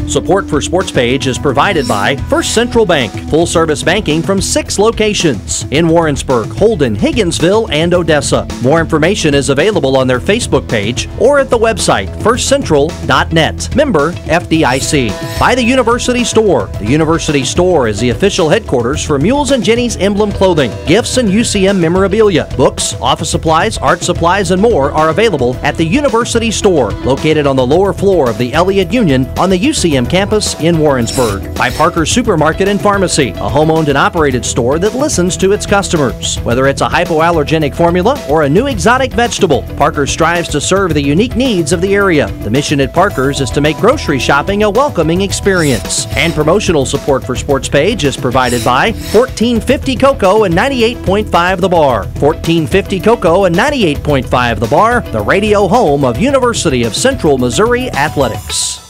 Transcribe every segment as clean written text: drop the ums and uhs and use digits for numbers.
Support for Sportspage is provided by First Central Bank, full-service banking from 6 locations in Warrensburg, Holden, Higginsville, and Odessa. More information is available on their Facebook page or at the website firstcentral.net. Member FDIC. By the University Store. The University Store is the official headquarters for Mules and Jennies emblem clothing, gifts, and UCM memorabilia. Books, office supplies, art supplies, and more are available at the University Store, located on the lower floor of the Elliott Union on the UCM campus in Warrensburg. By Parker's Supermarket and Pharmacy, a home-owned and operated store that listens to its customers. Whether it's a hypoallergenic formula or a new exotic vegetable, Parker's strives to serve the unique needs of the area. The mission at Parker's is to make grocery shopping a welcoming experience. And promotional support for Sportspage is provided by 1450 Cocoa and 98.5 The Bar. 1450 Cocoa and 98.5 The Bar, the radio home of University of Central Missouri Athletics.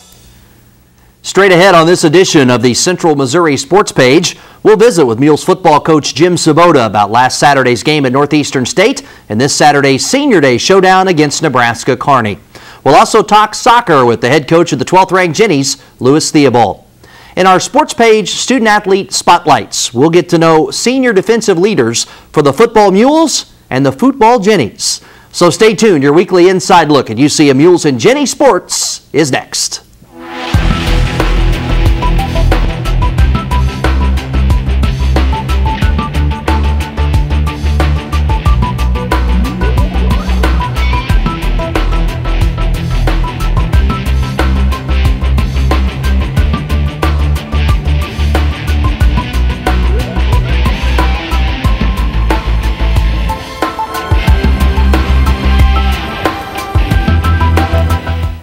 Straight ahead on this edition of the Central Missouri Sports Page, we'll visit with Mules football coach Jim Svoboda about last Saturday's game at Northeastern State and this Saturday's Senior Day showdown against Nebraska-Kearney. We'll also talk soccer with the head coach of the 12th-ranked Jennies, Lewis Theobald. In our Sports Page student-athlete spotlights, we'll get to know senior defensive leaders for the football Mules and the football Jennies. So stay tuned. Your weekly inside look at UCM Mules and Jenny Sports is next.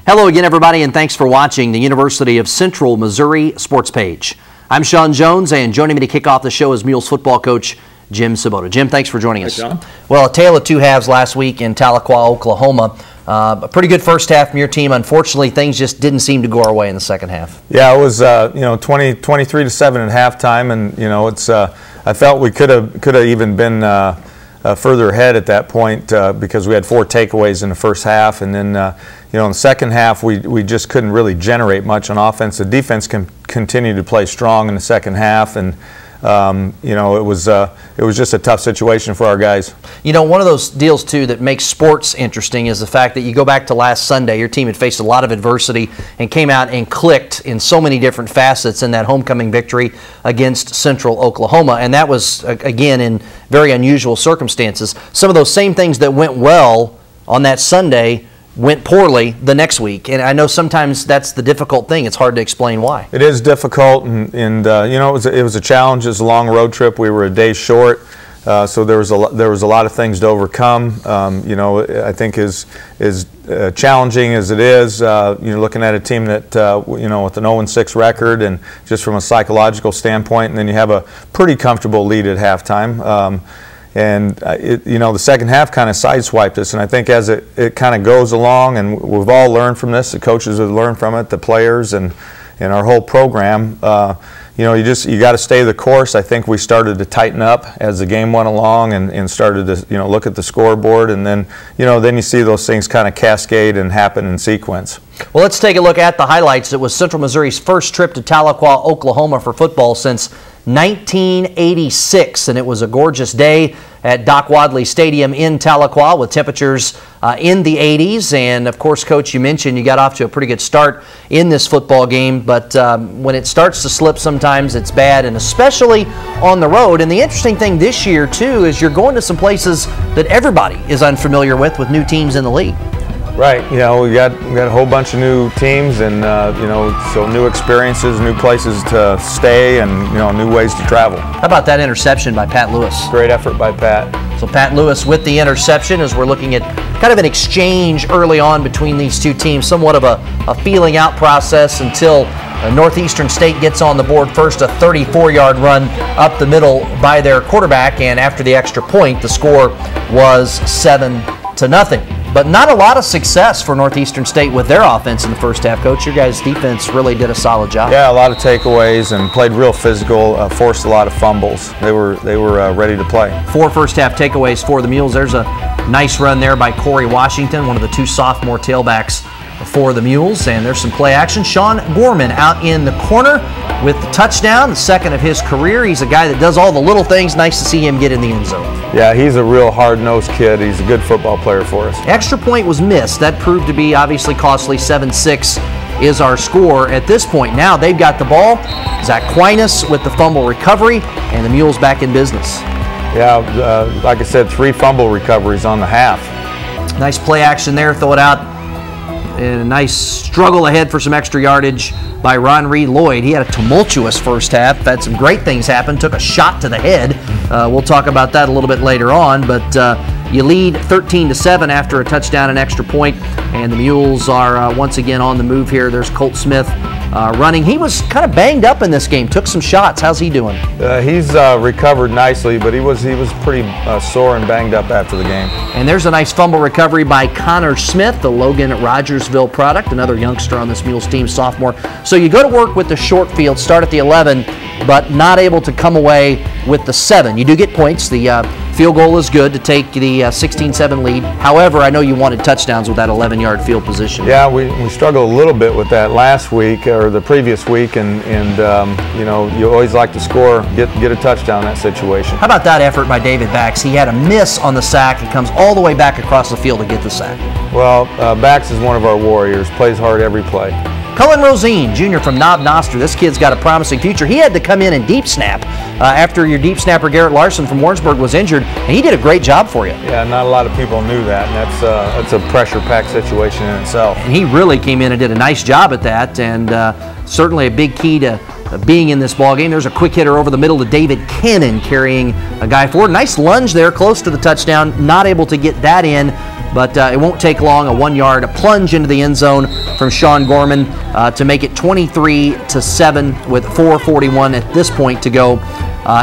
Hello again, everybody, and thanks for watching the University of Central Missouri Sports Page. I'm Sean Jones, and joining me to kick off the show is Mules football coach Jim Svoboda. Jim, thanks for joining us. John. Well, a tale of two halves last week in Tahlequah, Oklahoma. A pretty good first half from your team. Unfortunately, things just didn't seem to go our way in the second half. Yeah, it was 23-7 at halftime, and it's I felt we could have even been further ahead at that point because we had 4 takeaways in the first half, and then in the second half we just couldn't really generate much on offense. The defense continued to play strong in the second half, and it was just a tough situation for our guys. One of those deals too that makes sports interesting is the fact that you go back to last Sunday, your team had faced a lot of adversity and came out and clicked in so many different facets in that homecoming victory against Central Oklahoma, and that was again in very unusual circumstances. Some of those same things that went well on that Sunday went poorly the next week, and I know sometimes that's the difficult thing. It's hard to explain why. It is difficult, and it was a challenge. It was a long road trip. We were a day short, so there was a lot of things to overcome. I think as challenging as it is, you're looking at a team that with an 0-6 record, and just from a psychological standpoint, and then you have a pretty comfortable lead at halftime. The second half kind of sideswiped us, and I think as it kind of goes along, and we've all learned from this, the coaches have learned from it, the players, and our whole program, you got to stay the course. I think we started to tighten up as the game went along, and started to look at the scoreboard, and then then you see those things kind of cascade and happen in sequence. Well, let's take a look at the highlights. It was Central Missouri's first trip to Tahlequah, Oklahoma for football since 1986, and it was a gorgeous day at Doc Wadley Stadium in Tahlequah with temperatures in the 80s. And of course, Coach, you mentioned you got off to a pretty good start in this football game, but when it starts to slip sometimes it's bad, and especially on the road. And the interesting thing this year too is you're going to some places that everybody is unfamiliar with new teams in the league. Right, we got a whole bunch of new teams, and so new experiences, new places to stay, and new ways to travel. How about that interception by Pat Lewis? Great effort by Pat. So Pat Lewis with the interception, as we're looking at kind of an exchange early on between these two teams, somewhat of a feeling out process until Northeastern State gets on the board first, a 34-yard run up the middle by their quarterback, and after the extra point, the score was 7-0. But not a lot of success for Northeastern State with their offense in the first half. Coach, your guys' defense really did a solid job. Yeah, a lot of takeaways and played real physical, forced a lot of fumbles. They were ready to play. 4 first half takeaways for the Mules. There's a nice run there by Corey Washington, one of the 2 sophomore tailbacks for the Mules, and there's some play action. Sean Gorman out in the corner with the touchdown, the second of his career. He's a guy that does all the little things. Nice to see him get in the end zone. Yeah, he's a real hard-nosed kid. He's a good football player for us. Extra point was missed. That proved to be obviously costly. 7-6 is our score at this point. Now they've got the ball. Zach Quinas with the fumble recovery, and the Mules back in business. Yeah, like I said, 3 fumble recoveries on the half. Nice play action there. Throw it out. And a nice struggle ahead for some extra yardage by Ron Reed Lloyd. He had a tumultuous first half. Had some great things happen. Took a shot to the head. We'll talk about that a little bit later on. But you lead 13-7 after a touchdown and extra point. And the Mules are once again on the move here. There's Colt Smith running. He was kind of banged up in this game. Took some shots. How's he doing? He's recovered nicely, but he was pretty sore and banged up after the game. And there's a nice fumble recovery by Connor Smith, the Logan Rogersville product, another youngster on this Mules team, sophomore. So you go to work with the short field, start at the 11, but not able to come away with the 7. You do get points. The field goal is good to take the 16-7 lead. However, I know you wanted touchdowns with that 11-yard field position. Yeah, we struggled a little bit with that last week or the previous week, and you know, you always like to score, get a touchdown in that situation. How about that effort by David Bax? He had a miss on the sack and comes all the way back across the field to get the sack. Well, Bax is one of our warriors, plays hard every play. Cullen Rosine, junior from Knob Noster. This kid's got a promising future. He had to come in and deep snap after your deep snapper Garrett Larson from Warrensburg was injured, and he did a great job for you. Yeah, not a lot of people knew that, and that's a pressure-packed situation in itself. And he really came in and did a nice job at that, and certainly a big key to being in this ball game. There's a quick hitter over the middle to David Cannon carrying a guy forward. Nice lunge there, close to the touchdown. Not able to get that in, but it won't take long. A 1-yard plunge into the end zone from Sean Gorman to make it 23-7 with 4:41 at this point to go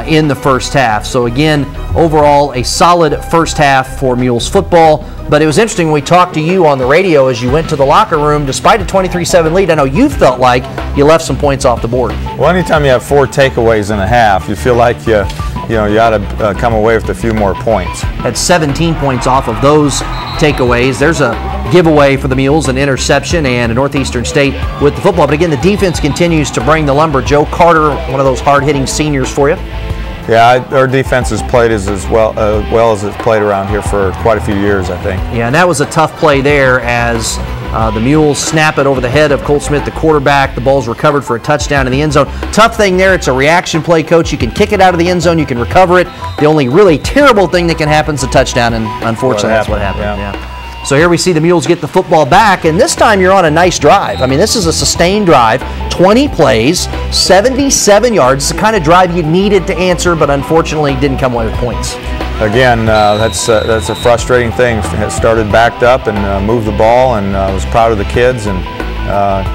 in the first half. So again, overall a solid first half for Mules football. But it was interesting when we talked to you on the radio as you went to the locker room. Despite a 23-7 lead, I know you felt like you left some points off the board. Well, anytime you have 4 takeaways in a half, you feel like you ought to come away with a few more points. Had 17 points off of those takeaways. There's a giveaway for the Mules, an interception, and a Northeastern State with the football. But again, the defense continues to bring the lumber. Joe Carter, one of those hard-hitting seniors for you. Yeah, our defense has played as well as it's played around here for quite a few years, I think. Yeah, and that was a tough play there as the Mules snap it over the head of Colt Smith, the quarterback. The ball's recovered for a touchdown in the end zone. Tough thing there, it's a reaction play, Coach. You can kick it out of the end zone, you can recover it. The only really terrible thing that can happen is a touchdown, and unfortunately that's what happened. Yeah. So here we see the Mules get the football back, and this time you're on a nice drive. I mean, this is a sustained drive, 20 plays, 77 yards. It's the kind of drive you needed to answer, but unfortunately didn't come away with points. Again, that's a frustrating thing. It started backed up and moved the ball, and I was proud of the kids and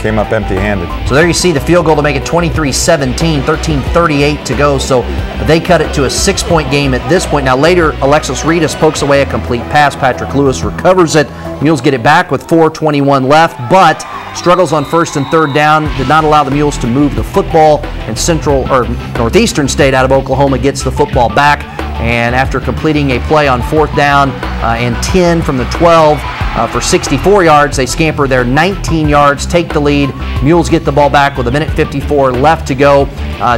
came up empty-handed. So there you see the field goal to make it 23-17, 13:38 to go. So they cut it to a 6-point game at this point. Now later, Alexis Reedus pokes away a complete pass. Patrick Lewis recovers it. Mules get it back with 4:21 left, but struggles on 1st and 3rd down. Did not allow the Mules to move the football, and Northeastern State out of Oklahoma gets the football back. And after completing a play on 4th down and 10 from the 12 for 64 yards, they scamper their 19 yards, take the lead. Mules get the ball back with 1:54 left to go.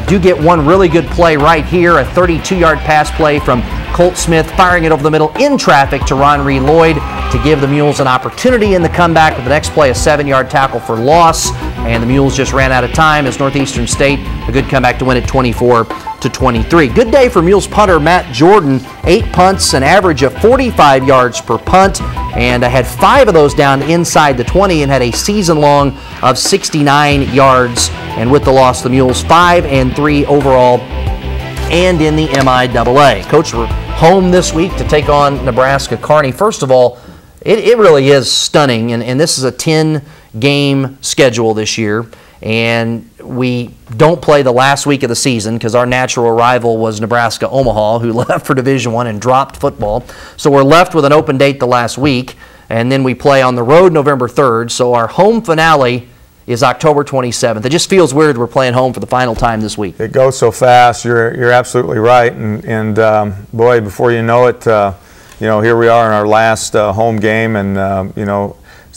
Do get one really good play right here, a 32-yard pass play from Colt Smith, firing it over the middle in traffic to Ron Reed Lloyd to give the Mules an opportunity in the comeback. With the next play, a 7-yard tackle for loss, and the Mules just ran out of time as Northeastern State, a good comeback to win it 24-23. Good day for Mules punter Matt Jordan, 8 punts, an average of 45 yards per punt, and had 5 of those down inside the 20 and had a season long of 69 yards. And with the loss, the Mules 5-3 overall and in the MIAA. Coach, we're home this week to take on Nebraska-Kearney. First of all, it really is stunning, and this is a 10-game schedule this year, and we don't play the last week of the season because our natural rival was Nebraska-Omaha, who left for Division I and dropped football. So we're left with an open date the last week, and then we play on the road November 3rd. So our home finale is October 27th. It just feels weird we're playing home for the final time this week. It goes so fast. You're absolutely right, and boy, before you know it, here we are in our last home game, and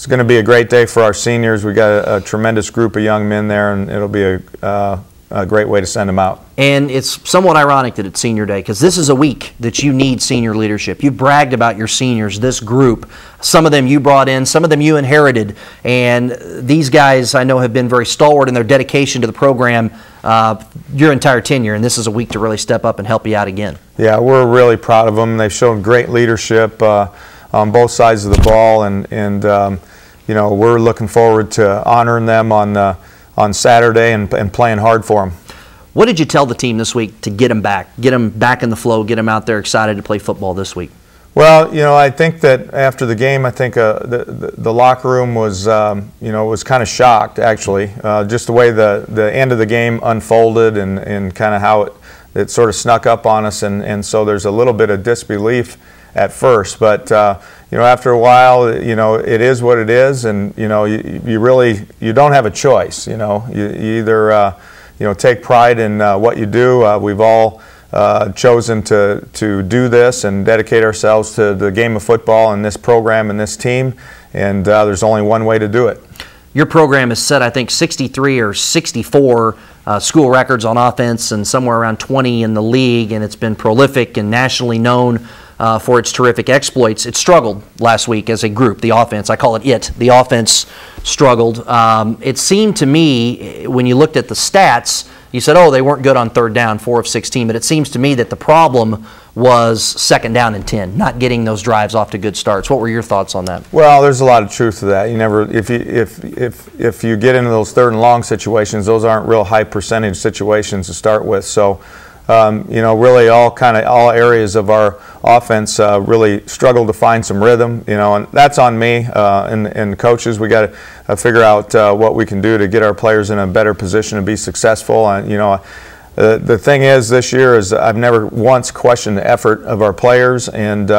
it's going to be a great day for our seniors. We got a tremendous group of young men there, and it'll be a great way to send them out. And it's somewhat ironic that it's senior day, because this is a week that you need senior leadership. You bragged about your seniors, this group. Some of them you brought in, some of them you inherited, and these guys I know have been very stalwart in their dedication to the program your entire tenure, and this is a week to really step up and help you out again. Yeah, we're really proud of them. They've shown great leadership on both sides of the ball, and you know, we're looking forward to honoring them on Saturday and playing hard for them. What did you tell the team this week to get them back in the flow, get them out there excited to play football this week? Well, you know, I think that after the game, I think the locker room was, you know, was kind of shocked, actually, just the way the end of the game unfolded and kind of how it sort of snuck up on us, and so there's a little bit of disbelief at first, but you know, after a while, you know, it is what it is, and you know, you don't have a choice. You know, you either you know, take pride in what you do. We've all chosen to do this and dedicate ourselves to the game of football and this program and this team, and there's only one way to do it. Your program has set, I think, 63 or 64 school records on offense and somewhere around 20 in the league, and it's been prolific and nationally known for its terrific exploits. It struggled last week as a group, the offense. I call it it. The offense struggled. It seemed to me, when you looked at the stats, you said, oh, they weren't good on third down, 4 of 16, but it seems to me that the problem was second down and 10, not getting those drives off to good starts. What were your thoughts on that? Well, there's a lot of truth to that. You never, if you get into those third and long situations, those aren't real high percentage situations to start with. So, you know, really all areas of our offense really struggle to find some rhythm. You know, and that's on me and coaches. We got to figure out what we can do to get our players in a better position to be successful. And you know, the thing is, this year is I've never once questioned the effort of our players, and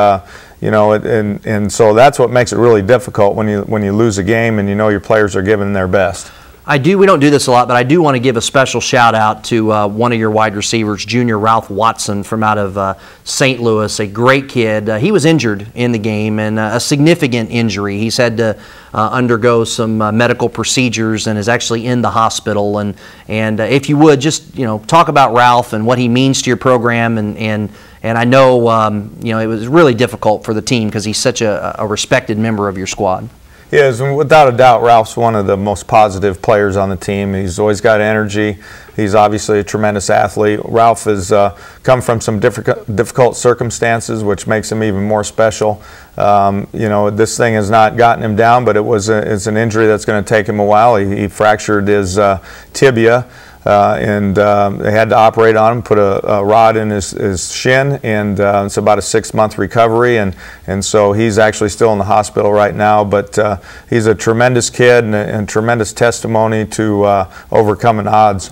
you know, and so that's what makes it really difficult when you lose a game and you know your players are giving their best. We don't do this a lot, but I do want to give a special shout out to one of your wide receivers, junior Ralph Watson from out of St. Louis, a great kid. He was injured in the game, and a significant injury. He's had to undergo some medical procedures and is actually in the hospital. And if you would, just, you know, talk about Ralph and what he means to your program, and I know, you know, it was really difficult for the team because he's such a respected member of your squad. Yes, and without a doubt, Ralph's one of the most positive players on the team. He's always got energy. He's obviously a tremendous athlete. Ralph has come from some difficult circumstances, which makes him even more special. You know, this thing has not gotten him down, but it's an injury that's going to take him a while. He fractured his tibia. And they had to operate on him, put a rod in his shin, and it's about a 6-month recovery, and so he's actually still in the hospital right now, but he's a tremendous kid and tremendous testimony to overcoming odds.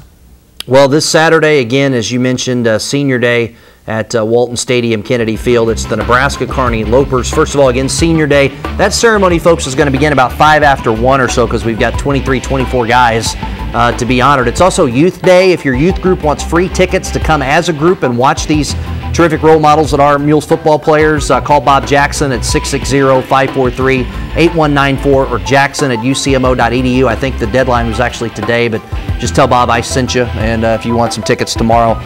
Well, this Saturday, again, as you mentioned, Senior Day at Walton Stadium, Kennedy Field. It's the Nebraska-Kearney Lopers. First of all, again, Senior Day. That ceremony, folks, is going to begin about 5 after 1 or so, because we've got 23, 24 guys to be honored. It's also Youth Day. If your youth group wants free tickets to come as a group and watch these terrific role models that are Mules football players, call Bob Jackson at 660-543-8194 or jackson@ucmo.edu. I think the deadline was actually today, but just tell Bob I sent you, and if you want some tickets tomorrow,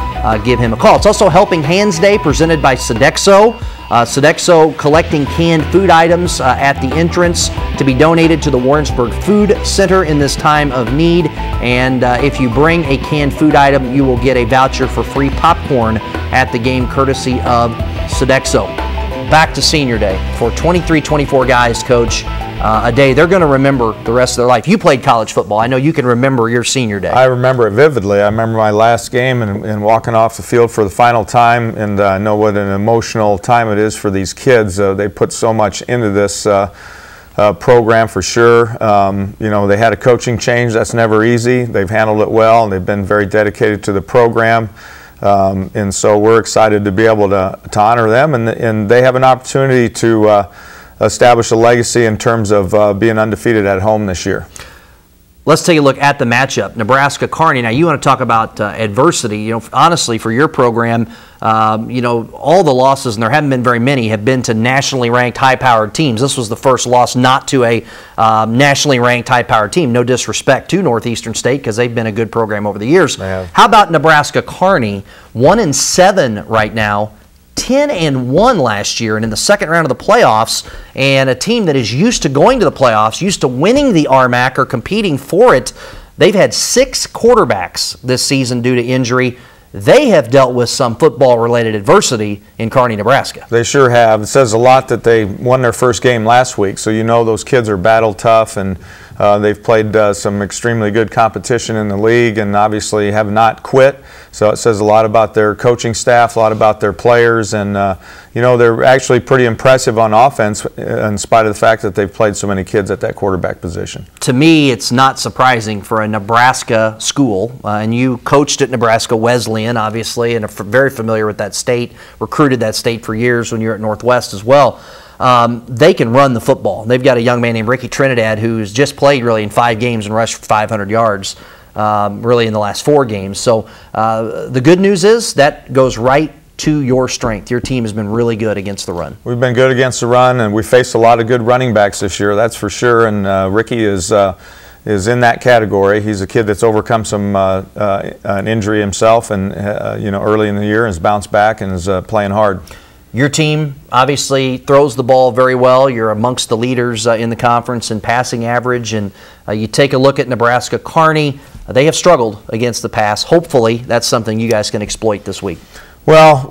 give him a call. It's also Helping Hands Day presented by Sodexo. Sodexo collecting canned food items at the entrance to be donated to the Warrensburg Food Center in this time of need. And if you bring a canned food item, you will get a voucher for free popcorn at the game, courtesy of Sodexo. Back to Senior Day for 23, 24 guys, Coach. A day they're going to remember the rest of their life. You played college football. I know you can remember your Senior Day. I remember it vividly. I remember my last game and walking off the field for the final time, and I know what an emotional time it is for these kids. They put so much into this program for sure. You know, they had a coaching change. That's never easy. They've handled it well, and they've been very dedicated to the program. And so we're excited to be able to honor them, and they have an opportunity to establish a legacy in terms of being undefeated at home this year. Let's take a look at the matchup. Nebraska-Kearney. Now, you want to talk about adversity. You know, honestly, for your program, you know, all the losses, and there haven't been very many, have been to nationally ranked, high-powered teams. This was the first loss not to a nationally ranked, high-powered team. No disrespect to Northeastern State because they've been a good program over the years. How about Nebraska-Kearney? 1-7 right now. 10-1 last year, and in the second round of the playoffs, and a team that is used to going to the playoffs, used to winning the RMAC or competing for it. They've had 6 quarterbacks this season due to injury. They have dealt with some football-related adversity in Kearney, Nebraska. They sure have. It says a lot that they won their first game last week, so you know those kids are battle tough, and they've played some extremely good competition in the league and obviously have not quit. So it says a lot about their coaching staff, a lot about their players, and you know, they're actually pretty impressive on offense in spite of the fact that they've played so many kids at that quarterback position. To me, it's not surprising for a Nebraska school, and you coached at Nebraska Wesleyan, obviously, and are very familiar with that state, recruited that state for years when you were at Northwest as well. They can run the football. They've got a young man named Ricky Trinidad who's just played really in 5 games and rushed for 500 yards really in the last 4 games. So the good news is that goes right to your strength. Your team has been really good against the run. We've been good against the run, and we faced a lot of good running backs this year, that's for sure, and Ricky is in that category. He's a kid that's overcome some an injury himself, and you know, early in the year, has bounced back and is playing hard. Your team obviously throws the ball very well. You're amongst the leaders in the conference in passing average, and you take a look at Nebraska-Kearney. They have struggled against the pass. Hopefully, that's something you guys can exploit this week. Well,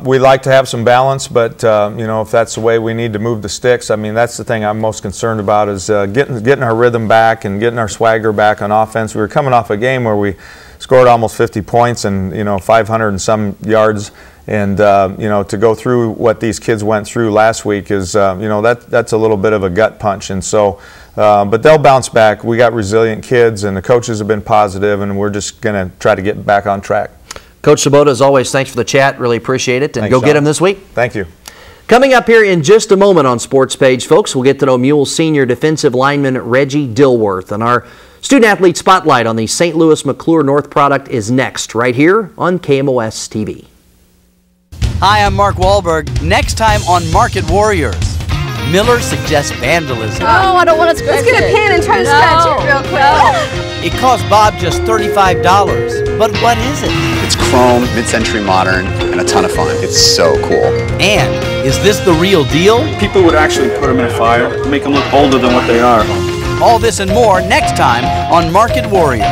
we like to have some balance, but you know, if that's the way we need to move the sticks, I mean, that's the thing I'm most concerned about is getting our rhythm back and getting our swagger back on offense. We were coming off a game where we scored almost 50 points and, you know, 500 and some yards. And you know, to go through what these kids went through last week is, you know, that's a little bit of a gut punch. And so, but they'll bounce back. We got resilient kids, and the coaches have been positive, and we're just going to try to get back on track. Coach Svoboda, as always, thanks for the chat. Really appreciate it. And thanks, go Sean. Get them this week. Thank you. Coming up here in just a moment on Sportspage, folks, we'll get to know Mules senior defensive lineman Reggie Dilworth. And our student-athlete spotlight on the St. Louis McClure North product is next, right here on KMOS-TV. Hi, I'm Mark Wahlberg. Next time on Market Warriors, Miller suggests vandalism. Oh, I don't want to scratch it. Let's get a pen and try to scratch it real quick. It cost Bob just $35. But what is it? It's chrome, mid-century modern, and a ton of fun. It's so cool. And is this the real deal? People would actually put them in a fire to make them look older than what they are. All this and more next time on Market Warriors.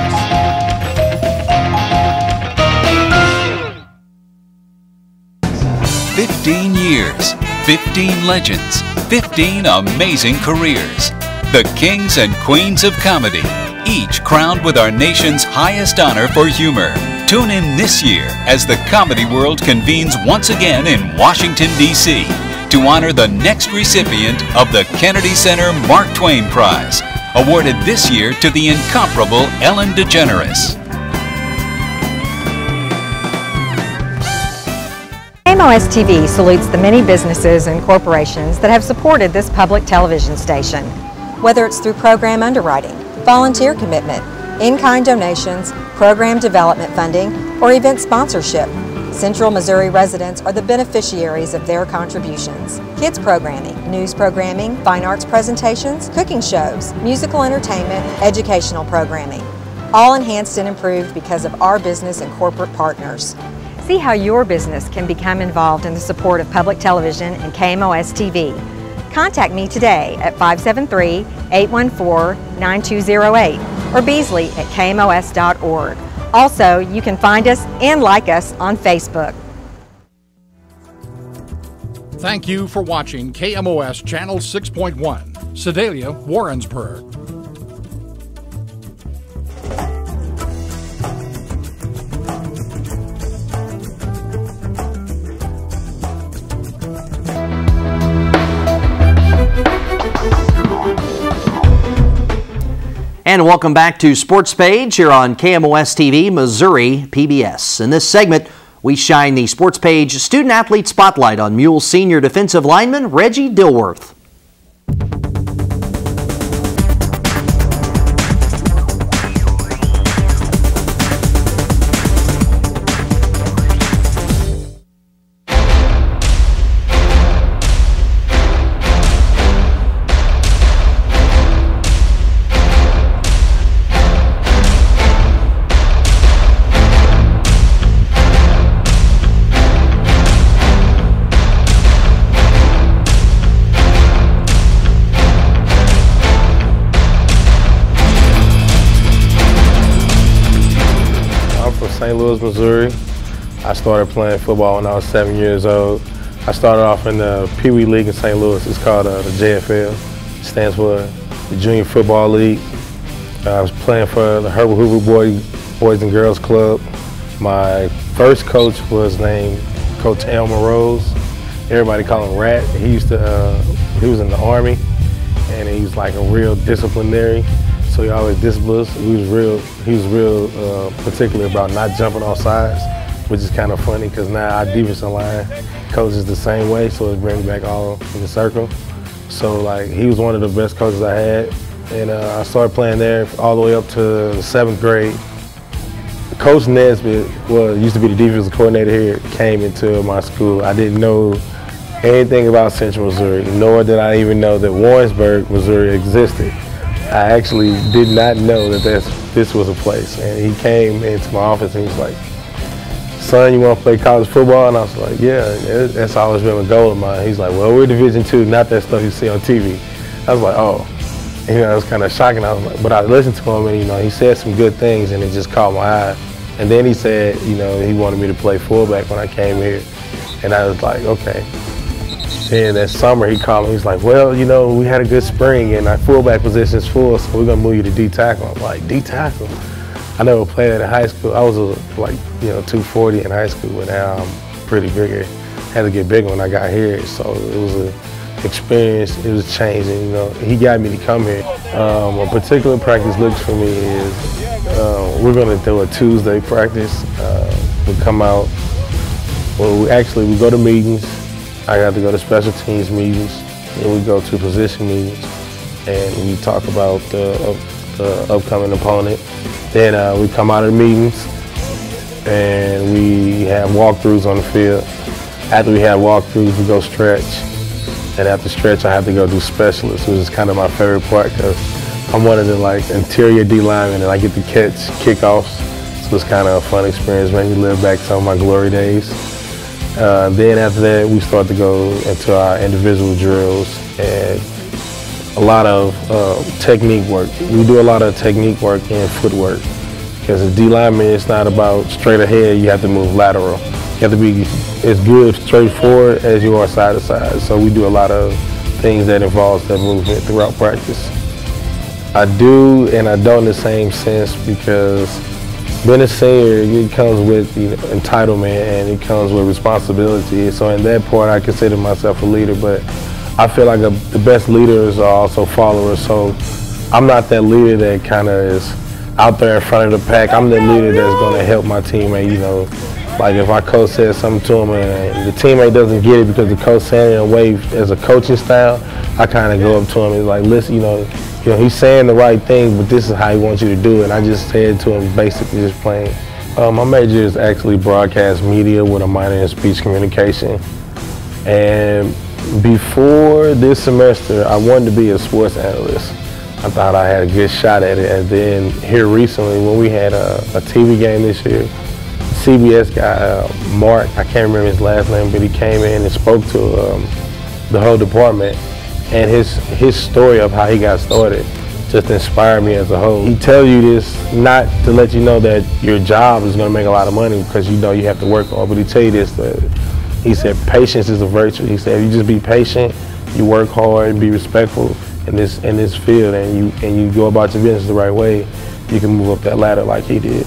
15 years, 15 legends, 15 amazing careers. The kings and queens of comedy, each crowned with our nation's highest honor for humor. Tune in this year as the comedy world convenes once again in Washington, D.C. to honor the next recipient of the Kennedy Center Mark Twain Prize, awarded this year to the incomparable Ellen DeGeneres. KMOS-TV salutes the many businesses and corporations that have supported this public television station. Whether it's through program underwriting, volunteer commitment, in-kind donations, program development funding, or event sponsorship, Central Missouri residents are the beneficiaries of their contributions. Kids programming, news programming, fine arts presentations, cooking shows, musical entertainment, educational programming. All enhanced and improved because of our business and corporate partners. See how your business can become involved in the support of public television and KMOS-TV. Contact me today at 573-814-9208 or Beasley at KMOS.org. Also, you can find us and like us on Facebook. Thank you for watching KMOS Channel 6.1, Sedalia, Warrensburg. And welcome back to Sportspage here on KMOS-TV, Missouri PBS. In this segment, we shine the Sportspage student-athlete spotlight on Mules senior defensive lineman Reggie Dilworth. St. Louis, Missouri. I started playing football when I was 7 years old. I started off in the Pee Wee League in St. Louis. It's called the JFL. It stands for the Junior Football League. I was playing for the Herbert Hoover Boys and Girls Club. My first coach was named Coach Elmer Rose. Everybody called him Rat. He was in the Army, and he was like a real disciplinary. So he always disciplined us. He was real particular about not jumping off sides, which is kind of funny because now our defensive line coaches the same way, so it brings back all in the circle. So like he was one of the best coaches I had, and I started playing there all the way up to the 7th grade. Coach Nesbitt used to be the defensive coordinator here, came into my school. I didn't know anything about Central Missouri, nor did I even know that Warrensburg, Missouri existed. I actually did not know that this was a place. And he came into my office and he was like, "Son, you want to play college football?" And I was like, "Yeah, that's always been a goal of mine." He's like, "Well, we're Division II, not that stuff you see on TV." I was like, "Oh." And, it was kind of shocking. I was like, but I listened to him and, he said some good things and it just caught my eye. And then he said, he wanted me to play fullback when I came here. And I was like, okay. Then that summer he called me, he's like, "Well, we had a good spring and our fullback position's full, so we're gonna move you to D tackle." I'm like, D tackle? I never played that in high school. I was 240 in high school, but now I'm pretty bigger. Had to get bigger when I got here, so it was an experience. It was changing. He got me to come here. A particular practice looks for me is we're gonna do a Tuesday practice. We come out. Well, we go to meetings. I got to go to special teams meetings, and we go to position meetings, and we talk about the upcoming opponent. Then we come out of the meetings, and we have walkthroughs on the field. After we have walkthroughs, we go stretch, and after stretch, I have to go do specialists, which is kind of my favorite part because I'm one of the interior D linemen, and I get to catch kickoffs, so it's kind of a fun experience. Made me live back some of my glory days. Then after that, we start to go into our individual drills and a lot of technique work. We do a lot of technique work and footwork because as D lineman, it's not about straight ahead. You have to move lateral. You have to be as good straight forward as you are side to side. So we do a lot of things that involves that movement throughout practice. I do and I don't in the same sense because being a senior, it comes with entitlement and it comes with responsibility. So in that part, I consider myself a leader, but I feel like the best leaders are also followers. So I'm not that leader that kind of is out there in front of the pack. I'm the leader that's going to help my teammate. Like if my coach says something to him and the teammate doesn't get it because the coach said it in a way as a coaching style, I kind of go up to him and like, listen, he's saying the right thing, but this is how he wants you to do it. And I just said to him, basically just plain. My major is actually broadcast media with a minor in speech communication. And before this semester, I wanted to be a sports analyst. I thought I had a good shot at it. And then here recently, when we had a TV game this year, CBS guy, Mark, I can't remember his last name, but he came in and spoke to the whole department. And his story of how he got started just inspired me as a whole. He tells you this not to let you know that your job is going to make a lot of money because you have to work hard, but he tell you this, he said patience is a virtue. He said if you just be patient, you work hard and be respectful in this field and you go about your business the right way, you can move up that ladder like he did.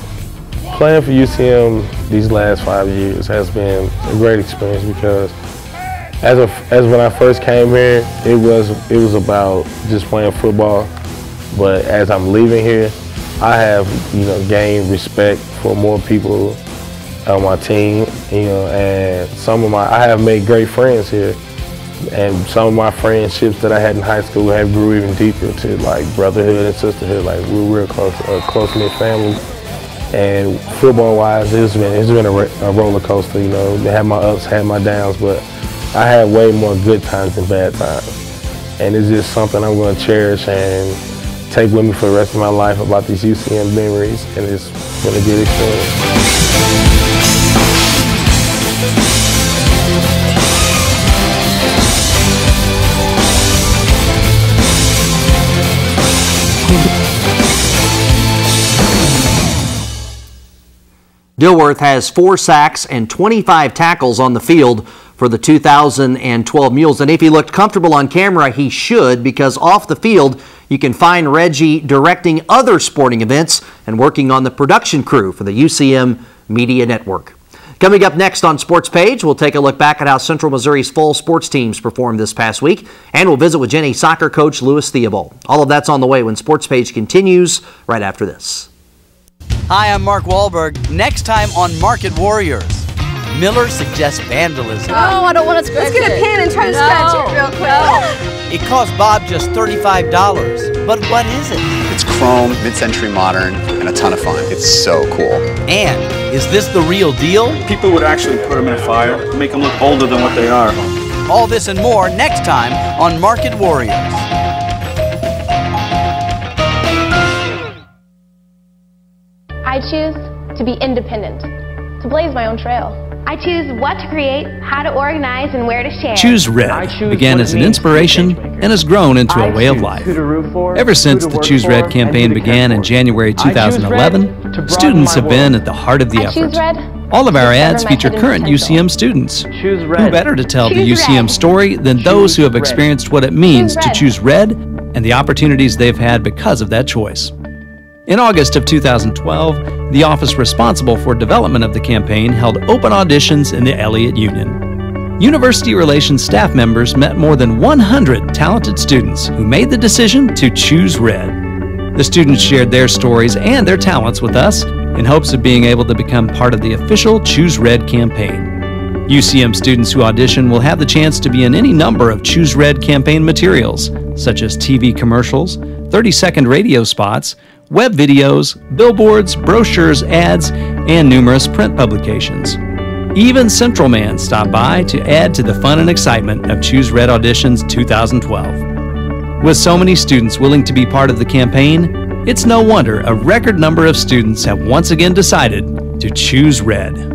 Playing for UCM these last 5 years has been a great experience because as when I first came here, it was about just playing football. But as I'm leaving here, I have gained respect for more people on my team. And I have made great friends here, and some of my friendships that I had in high school have grew even deeper to like brotherhood and sisterhood. Like we're real close-knit family. And football-wise, it's been a roller coaster. They had my ups, had my downs, but I had way more good times than bad times. And it's just something I'm going to cherish and take with me for the rest of my life about these UCM memories, and it's been a good experience. Dilworth has 4 sacks and 25 tackles on the field for the 2012 Mules. And if he looked comfortable on camera, he should, because off the field, you can find Reggie directing other sporting events and working on the production crew for the UCM Media Network. Coming up next on Sportspage, we'll take a look back at how Central Missouri's fall sports teams performed this past week, and we'll visit with Jennies Soccer coach Lewis Theobald. All of that's on the way when Sportspage continues right after this. Hi, I'm Mark Wahlberg. Next time on Market Warriors, Miller suggests vandalism. Oh, I don't want to scratch it. Let's get a pen and try to scratch it real quick. It cost Bob just $35, but what is it? It's chrome, mid-century modern, and a ton of fun. It's so cool. And is this the real deal? People would actually put them in a fire, make them look older than what they are. All this and more next time on Market Warriors. I choose to be independent, to blaze my own trail. I choose what to create, how to organize, and where to share. Choose Red began as an inspiration and has grown into a way of life. Ever since the Choose Red campaign began in January 2011, students have been at the heart of the effort. All of our ads feature current UCM students. Who better to tell the UCM story than those who have experienced what it means to choose Red and the opportunities they've had because of that choice. In August of 2012, the office responsible for development of the campaign held open auditions in the Elliott Union. University relations staff members met more than 100 talented students who made the decision to choose Red. The students shared their stories and their talents with us in hopes of being able to become part of the official Choose Red campaign. UCM students who audition will have the chance to be in any number of Choose Red campaign materials, such as TV commercials, 30-second radio spots, web videos, billboards, brochures, ads, and numerous print publications. Even Central Man stopped by to add to the fun and excitement of Choose Red Auditions 2012. With so many students willing to be part of the campaign, it's no wonder a record number of students have once again decided to choose Red.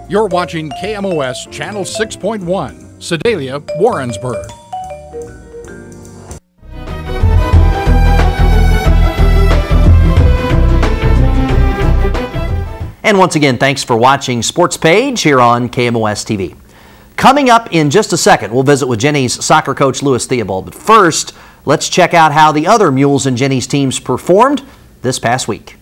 You're watching KMOS Channel 6.1, Sedalia, Warrensburg. And once again, thanks for watching Sportspage here on KMOS-TV. Coming up in just a second, we'll visit with Jennies Soccer coach Lewis Theobald. But first, let's check out how the other Mules and Jennies teams performed this past week.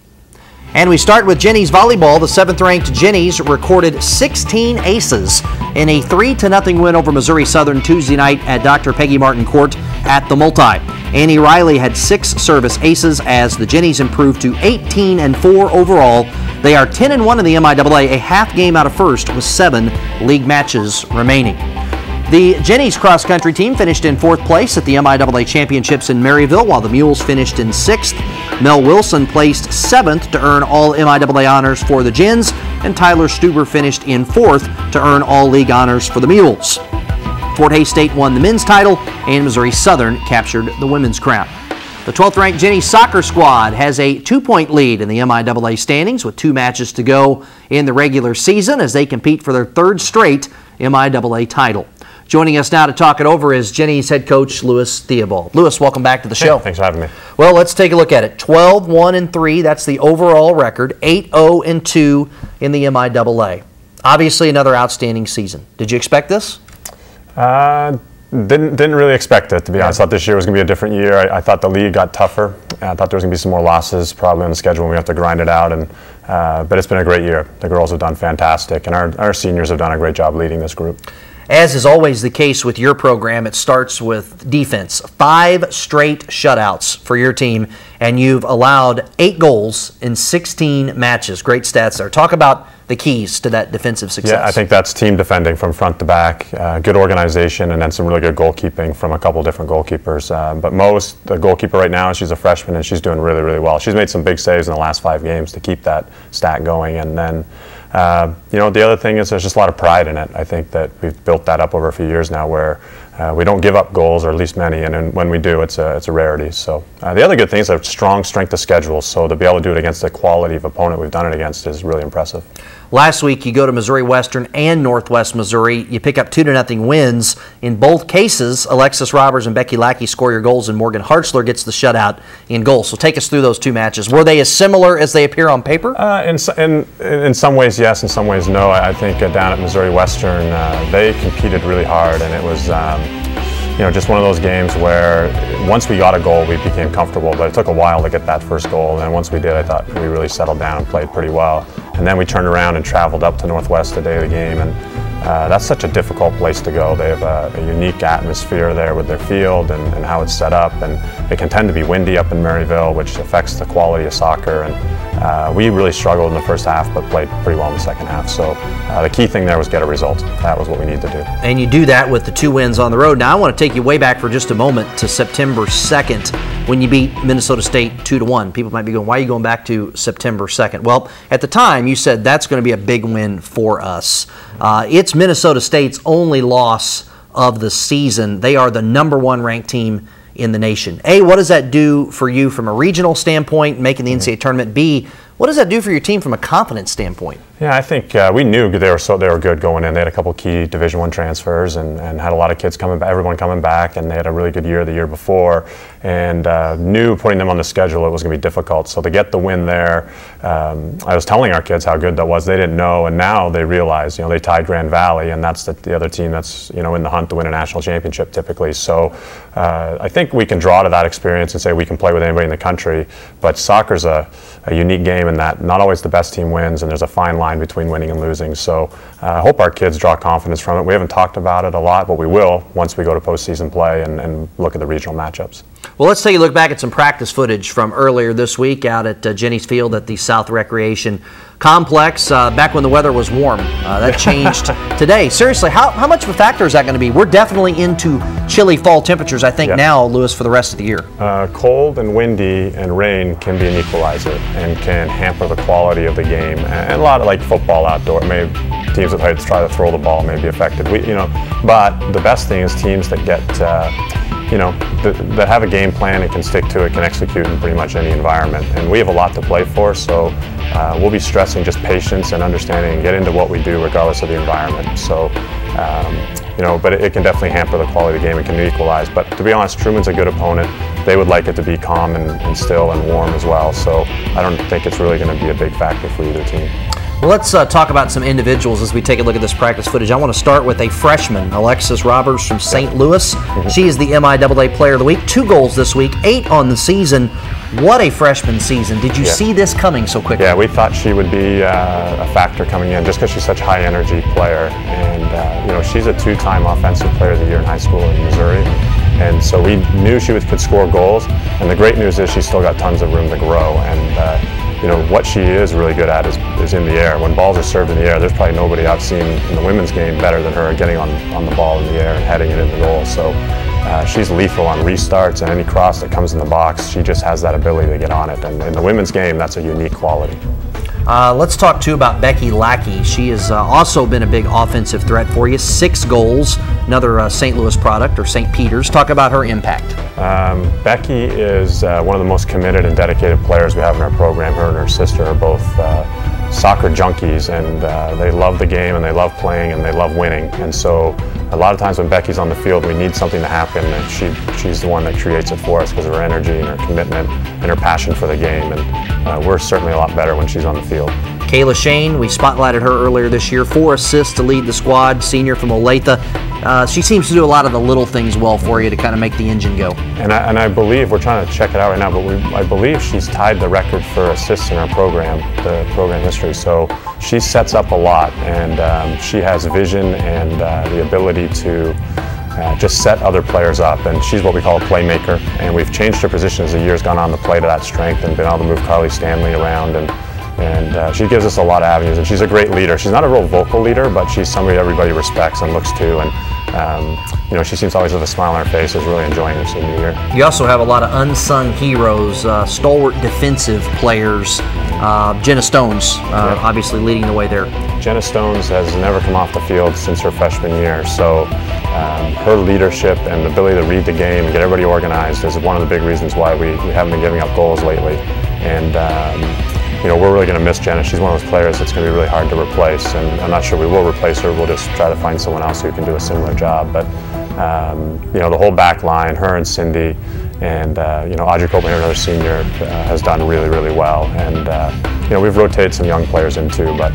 And we start with Jennies volleyball. The 7th-ranked Jennies recorded 16 aces in a 3-0 win over Missouri Southern Tuesday night at Dr. Peggy Martin Court at the Multi. Annie Riley had 6 service aces as the Jennies improved to 18-4 overall. They are 10-1 in the MIAA, a half game out of first with 7 league matches remaining. The Jennies cross-country team finished in 4th place at the MIAA Championships in Maryville, while the Mules finished in 6th. Mel Wilson placed 7th to earn all MIAA honors for the Gens, and Tyler Stuber finished in 4th to earn all league honors for the Mules. Fort Hays State won the men's title, and Missouri Southern captured the women's crown. The 12th-ranked Jennies Soccer squad has a 2-point lead in the MIAA standings with 2 matches to go in the regular season as they compete for their 3rd straight MIAA title. Joining us now to talk it over is Jennies head coach Lewis Theobald. Lewis, welcome back to the show. Thanks for having me. Well, let's take a look at it. 12-1-3, that's the overall record. 8-0-2 in the MIAA. Obviously, another outstanding season. Did you expect this? Didn't really expect it, to be honest. I thought this year was going to be a different year. I thought the league got tougher. I thought there was going to be some more losses probably on the schedule when we have to grind it out. But it's been a great year. The girls have done fantastic, and our seniors have done a great job leading this group. As is always the case with your program, it starts with defense. 5 straight shutouts for your team, and you've allowed 8 goals in 16 matches. Great stats there. Talk about the keys to that defensive success. Yeah, I think that's team defending from front to back, good organization, and then some really good goalkeeping from a couple different goalkeepers. But the goalkeeper right now, she's a freshman, and she's doing really, really well. She's made some big saves in the last 5 games to keep that stat going. And then, the other thing is there's just a lot of pride in it. I think that we've built that up over a few years now where we don't give up goals, or at least many, and then when we do, it's a rarity. So the other good thing is a strong strength of schedule, so to be able to do it against the quality of opponent we've done it against is really impressive. Last week, you go to Missouri Western and Northwest Missouri. You pick up 2-0 wins. In both cases, Alexis Roberts and Becky Lackey score your goals, and Morgan Hartzler gets the shutout in goal. So take us through those two matches. Were they as similar as they appear on paper? In some ways, yes. In some ways, no. I think down at Missouri Western, they competed really hard, and it was just one of those games where once we got a goal, we became comfortable, but it took a while to get that first goal, and then once we did, I thought we really settled down and played pretty well. And then we turned around and traveled up to Northwest the day of the game, and that's such a difficult place to go. They have a unique atmosphere there with their field and how it's set up, and it can tend to be windy up in Maryville, which affects the quality of soccer. And we really struggled in the first half, but played pretty well in the second half. So the key thing there was get a result. That was what we needed to do. And you do that with the 2 wins on the road. Now I want to take you way back for just a moment to September 2nd when you beat Minnesota State 2-1. People might be going, why are you going back to September 2nd? Well, at the time you said that's going to be a big win for us. It's Minnesota State's only loss of the season. They are the #1 ranked team in the nation. A, what does that do for you from a regional standpoint, making the NCAA tournament? B, what does that do for your team from a confidence standpoint? Yeah, I think we knew they were good going in. They had a couple key Division I transfers and had a lot of kids coming back, everyone coming back, and they had a really good year the year before, and knew putting them on the schedule it was going to be difficult. So to get the win there, I was telling our kids how good that was. They didn't know, and now they realize. They tied Grand Valley, and that's the other team that's in the hunt to win a national championship typically. So I think we can draw to that experience and say we can play with anybody in the country. But soccer's a unique game in that not always the best team wins, and there's a fine line between winning and losing. So I hope our kids draw confidence from it. We haven't talked about it a lot, but we will once we go to postseason play and look at the regional matchups. Well, let's take a look back at some practice footage from earlier this week out at Jennies Field at the South Recreation Complex, back when the weather was warm. That changed today. Seriously, how much of a factor is that going to be? We're definitely into chilly fall temperatures, I think, now, Lewis, for the rest of the year. Cold and windy and rain can be an equalizer and can hamper the quality of the game. And a lot of like football outdoor, maybe teams that try to throw the ball may be affected. But the best thing is teams that get that have a game plan and can stick to it, can execute in pretty much any environment. And we have a lot to play for, so we'll be stressing just patience and understanding and get into what we do regardless of the environment. So, but it can definitely hamper the quality of the game. It can equalize. But to be honest, Truman's a good opponent. They would like it to be calm and still and warm as well. So I don't think it's really going to be a big factor for either team. Well, let's talk about some individuals as we take a look at this practice footage. I want to start with a freshman, Alexis Roberts from St. Louis. She is the MIAA Player of the Week. 2 goals this week, 8 on the season. What a freshman season. Did you see this coming so quickly? Yeah, we thought she would be a factor coming in just because she's such a high-energy player. And, she's a 2-time Offensive Player of the Year in high school in Missouri. And so we knew she could score goals. And the great news is she's still got tons of room to grow. And, what she is really good at is in the air. When balls are served in the air, there's probably nobody I've seen in the women's game better than her getting on the ball in the air and heading it in the goal. So she's lethal on restarts and any cross that comes in the box. She just has that ability to get on it. And in the women's game, that's a unique quality. Let's talk, too, about Becky Lackey. She has also been a big offensive threat for you. 6 goals, another St. Louis product, or St. Peter's. Talk about her impact. Becky is one of the most committed and dedicated players we have in our program. Her and her sister are both soccer junkies, and they love the game, and they love playing, and they love winning. And so a lot of times when Becky's on the field, we need something to happen, and she's the one that creates it for us because of her energy and her commitment and her passion for the game. And we're certainly a lot better when she's on the field. Kayla Shane, we spotlighted her earlier this year. 4 assists to lead the squad, senior from Olathe. She seems to do a lot of the little things well for you to kind of make the engine go. And I believe, we're trying to check it out right now, but I believe she's tied the record for assists in our program, the program history. So she sets up a lot, and she has vision and the ability to just set other players up, and she's what we call a playmaker. And we've changed her position as the year's gone on to play to that strength and been able to move Carly Stanley around. And she gives us a lot of avenues, and she's a great leader. She's not a real vocal leader, but she's somebody everybody respects and looks to, and she seems to always have a smile on her face. Is really enjoying her senior year. You also have a lot of unsung heroes, stalwart defensive players. Jenna Stones, obviously leading the way there. Jenna Stones has never come off the field since her freshman year, so her leadership and the ability to read the game and get everybody organized is one of the big reasons why we haven't been giving up goals lately. And we're really going to miss Jenna. She's one of those players that's going to be really hard to replace, and I'm not sure we will replace her. We'll just try to find someone else who can do a similar job. But the whole back line, her and Cindy, and Audrey Copeland, another senior, has done really, really well. And we've rotated some young players in too, but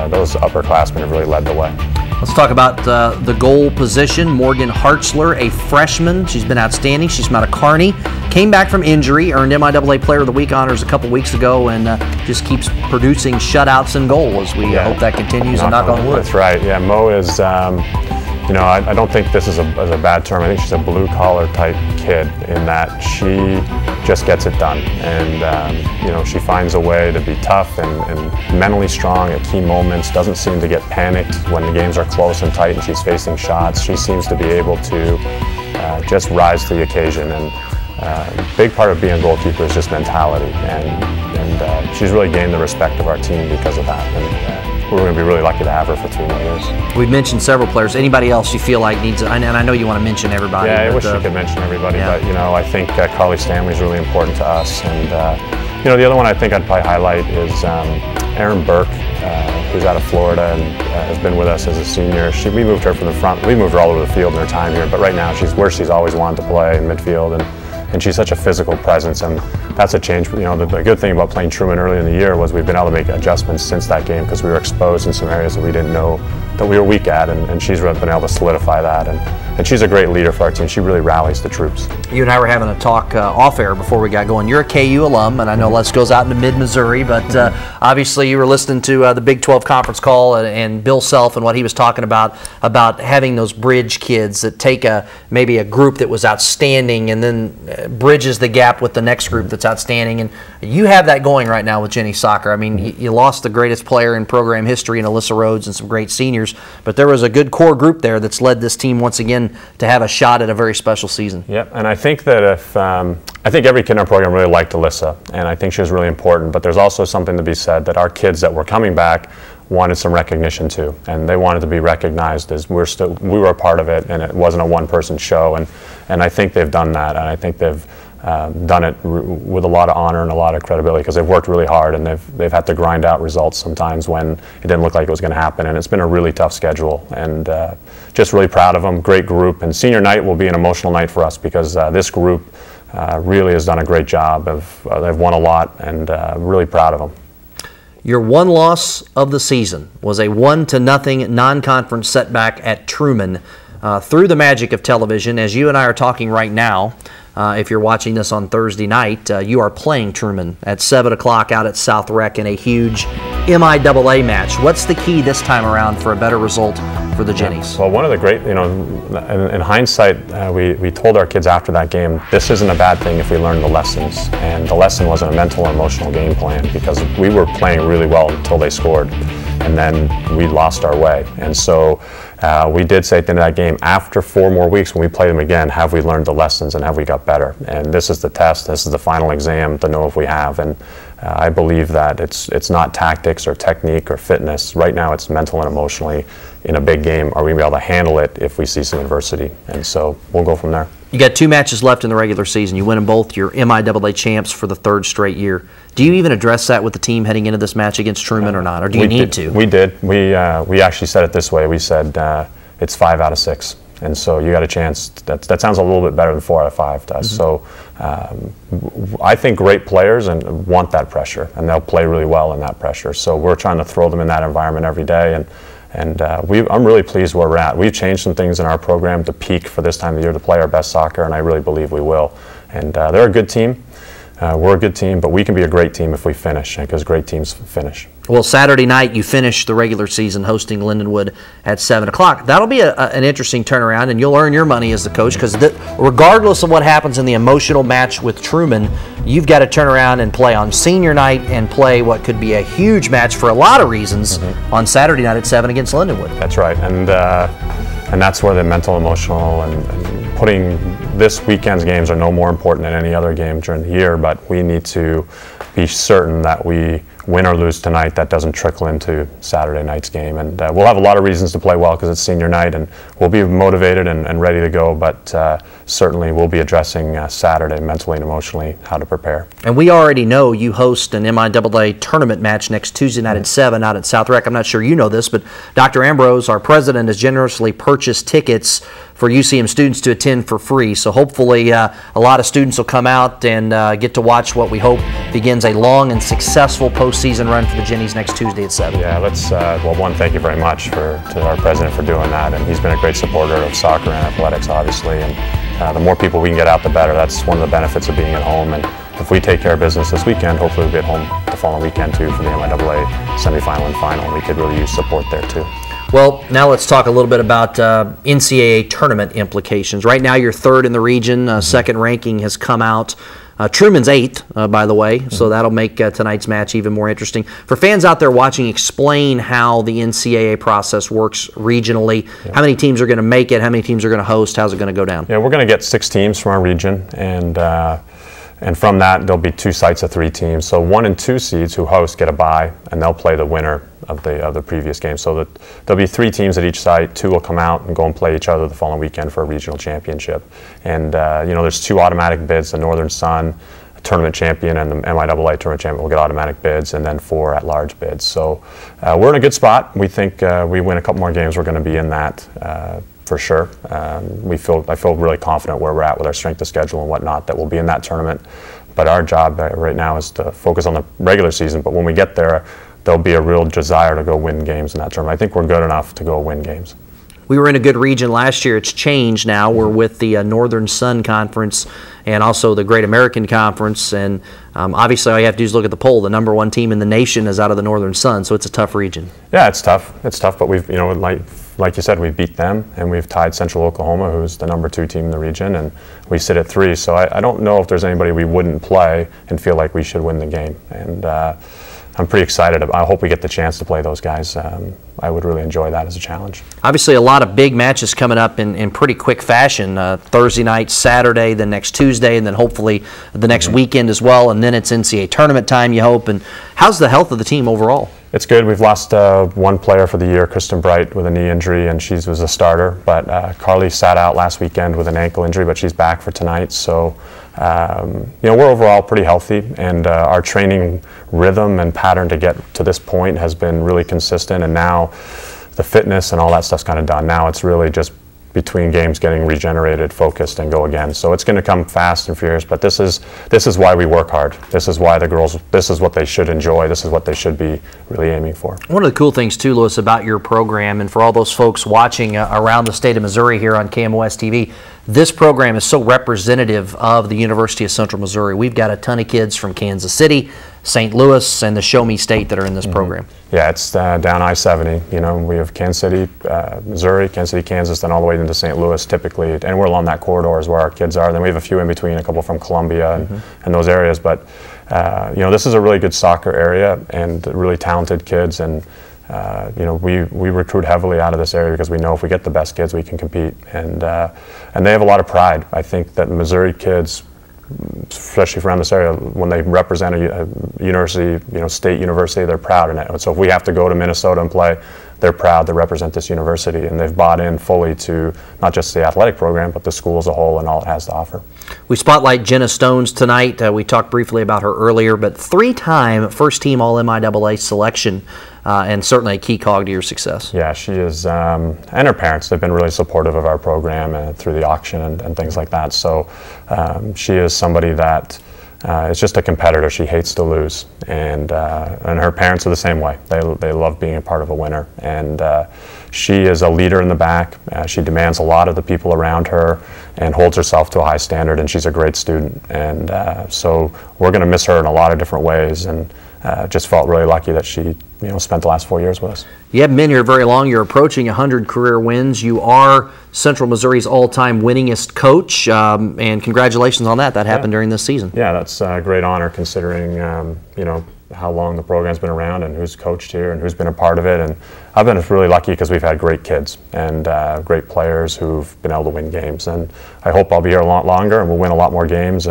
those upperclassmen have really led the way. Let's talk about the goal position. Morgan Hartzler, a freshman. She's been outstanding. She's from out of Kearney. Came back from injury, earned MIAA Player of the Week honors a couple weeks ago, and just keeps producing shutouts and goals. We hope that continues, and knock on wood. That's right. Yeah, Mo is, I don't think this is a bad term. I think she's a blue-collar type kid in that she just gets it done. And, she finds a way to be tough and mentally strong at key moments, doesn't seem to get panicked when the games are close and tight and she's facing shots. She seems to be able to just rise to the occasion. And a big part of being a goalkeeper is just mentality. And she's really gained the respect of our team because of that. And we're going to be really lucky to have her for 3 more years. We've mentioned several players. Anybody else you feel like needs, and I know you want to mention everybody. Yeah, I wish we could mention everybody, but I think Carly Stanley is really important to us. And the other one I think I'd probably highlight is Erin Burke, who's out of Florida and has been with us as a senior. We moved her from the front. We moved her all over the field in her time here, but right now she's where she's always wanted to play in midfield, and she's such a physical presence, and that's a change. The good thing about playing Truman early in the year was we've been able to make adjustments since that game because we were exposed in some areas that we didn't know that we were weak at, and she's been able to solidify that. And she's a great leader for our team. She really rallies the troops. You and I were having a talk off air before we got going. You're a KU alum, and I know Les goes out into mid-Missouri, but obviously you were listening to the Big 12 conference call and Bill Self and what he was talking about having those bridge kids that take maybe a group that was outstanding and then bridges the gap with the next group that's outstanding. And you have that going right now with Jennies Soccer. I mean, you lost the greatest player in program history in Alyssa Rhodes and some great seniors, but there was a good core group there that's led this team once again to have a shot at a very special season. Yep, and I think that I think every kid in our program really liked Alyssa, and I think she was really important, but there's also something to be said that our kids that were coming back wanted some recognition too, and they wanted to be recognized as we were a part of it, and it wasn't a one-person show, and I think they've done that, and I think they've done it with a lot of honor and a lot of credibility because they've worked really hard, and they've had to grind out results sometimes when it didn't look like it was going to happen, and it's been a really tough schedule, and just really proud of them. Great group, and senior night will be an emotional night for us because this group really has done a great job. They've won a lot, and really proud of them. Your one loss of the season was a 1-0 non-conference setback at Truman. Through the magic of television, as you and I are talking right now, if you're watching this on Thursday night, you are playing Truman at 7 o'clock out at South Rec in a huge MIAA match. What's the key this time around for a better result for the Jennies? Well, one of the great, in hindsight, we told our kids after that game, this isn't a bad thing if we learn the lessons. And the lesson was a mental and emotional game plan because we were playing really well until they scored. And then we lost our way. And so we did say at the end of that game, after 4 more weeks when we play them again, have we learned the lessons and have we got better? And this is the test, this is the final exam to know if we have. And I believe that it's not tactics or technique or fitness. Right now it's mental and emotionally. In a big game, are we going to be able to handle it if we see some adversity? And so we'll go from there. You got 2 matches left in the regular season. You win them both. You're MIAA champs for the 3rd straight year. Do you even address that with the team heading into this match against Truman or not, or do you need to? We did. We actually said it this way. We said it's 5 out of 6. And so you got a chance. That sounds a little bit better than 4 out of 5 to us. So I think great players and want that pressure, and they'll play really well in that pressure. So we're trying to throw them in that environment every day. And I'm really pleased where we're at. We've changed some things in our program to peak for this time of the year to play our best soccer, and I really believe we will. And they're a good team. We're a good team, but we can be a great team if we finish, because great teams finish. Well, Saturday night you finish the regular season hosting Lindenwood at 7 o'clock. That'll be an interesting turnaround, and you'll earn your money as the coach, because regardless of what happens in the emotional match with Truman, you've got to turn around and play on senior night and play what could be a huge match for a lot of reasons on Saturday night at 7 against Lindenwood. That's right, and that's where the mental, emotional, and putting this weekend's games are no more important than any other game during the year, but we need to be certain that we win or lose tonight, that doesn't trickle into Saturday night's game. And we'll have a lot of reasons to play well because it's senior night, and we'll be motivated and ready to go, but certainly we'll be addressing Saturday mentally and emotionally how to prepare. And we already know you host an MIAA tournament match next Tuesday night at 7 out at South Rec. I'm not sure you know this, but Dr. Ambrose, our president, has generously purchased tickets for UCM students to attend for free. So hopefully a lot of students will come out and get to watch what we hope begins a long and successful postseason run for the Jennies next Tuesday at 7. Yeah, let's, well, one, thank you very much to our president for doing that, and he's been a great supporter of soccer and athletics, obviously, and the more people we can get out, the better. That's one of the benefits of being at home, and if we take care of business this weekend, hopefully we'll be at home the following weekend too for the MIAA semifinal and final, and we could really use support there too. Well, now let's talk a little bit about NCAA tournament implications. Right now you're third in the region. Second ranking has come out. Truman's 8th, by the way, so that'll make tonight's match even more interesting. For fans out there watching, explain how the NCAA process works regionally. Yeah. How many teams are going to make it? How many teams are going to host? How's it going to go down? Yeah, we're going to get 6 teams from our region, and from that there'll be 2 sites of 3 teams. So 1 and 2 seeds who host get a bye, and they'll play the winner of the previous game. So that there'll be 3 teams at each site. 2 will come out and go and play each other the following weekend for a regional championship. And you know, there's 2 automatic bids: the Northern Sun tournament champion and the MIAA tournament champion will get automatic bids, and then 4 at-large bids. So we're in a good spot. We think we win a couple more games, we're going to be in that for sure. I feel really confident where we're at with our strength of schedule and whatnot, that we'll be in that tournament. But our job right now is to focus on the regular season. But when we get there, there'll be a real desire to go win games in that tournament. I think we're good enough to go win games. We were in a good region last year. It's changed now. We're with the Northern Sun Conference and also the Great American Conference. And obviously all you have to do is look at the poll. The #1 team in the nation is out of the Northern Sun, so it's a tough region. Yeah, it's tough. It's tough, but we've, you know, like you said, we beat them, and we've tied Central Oklahoma, who's the #2 team in the region, and we sit at 3. So I don't know if there's anybody we wouldn't play and feel like we should win the game. And I'm pretty excited. I hope we get the chance to play those guys. I would really enjoy that as a challenge. Obviously a lot of big matches coming up in pretty quick fashion. Thursday night, Saturday, then next Tuesday, and then hopefully the next weekend as well, and then it's NCAA tournament time, you hope. And how's the health of the team overall? It's good. We've lost 1 player for the year, Kristen Bright, with a knee injury, and she was a starter. But Carly sat out last weekend with an ankle injury, but she's back for tonight. So, you know, we're overall pretty healthy, and our training rhythm and pattern to get to this point has been really consistent. And now the fitness and all that stuff's kind of done. Now it's really just between games getting regenerated, focused, and go again. So it's going to come fast and furious, but this is why we work hard. This is why the girls, this is what they should enjoy. This is what they should be really aiming for. One of the cool things too, Lewis, about your program, and for all those folks watching around the state of Missouri here on KMOS-TV, this program is so representative of the University of Central Missouri. We've got a ton of kids from Kansas City, St. Louis, and the Show Me State that are in this program. Yeah, it's down I-70. You know, we have Kansas City, Missouri, Kansas City, Kansas, then all the way into St. Louis typically, and we're along that corridor is where our kids are. Then we have a few in between, a couple from Columbia and those areas. But you know, this is a really good soccer area and really talented kids, and you know, we recruit heavily out of this area because we know if we get the best kids, we can compete, and they have a lot of pride. I think that Missouri kids, especially around this area, when they represent a university, you know, state university, they're proud in it. And so if we have to go to Minnesota and play, they're proud to represent this university, and they've bought in fully to not just the athletic program, but the school as a whole and all it has to offer. We spotlight Jenna Stones tonight. We talked briefly about her earlier, but 3-time first-team All-MIAA selection, and certainly a key cog to your success. Yeah, she is, and her parents, they've been really supportive of our program through the auction and things like that. So she is somebody that is just a competitor. She hates to lose, and her parents are the same way. They love being a part of a winner, and she is a leader in the back. She demands a lot of the people around her and holds herself to a high standard, and she's a great student. And so we're going to miss her in a lot of different ways, and just felt really lucky that she, you know, spent the last 4 years with us. You haven't been here very long. You're approaching 100 career wins. You are Central Missouri's all-time winningest coach, and congratulations on that. That happened during this season. Yeah, that's a great honor considering, you know, how long the program's been around and who's coached here and who's been a part of it. And I've been really lucky because we've had great kids and great players who've been able to win games. And I hope I'll be here a lot longer and we'll win a lot more games.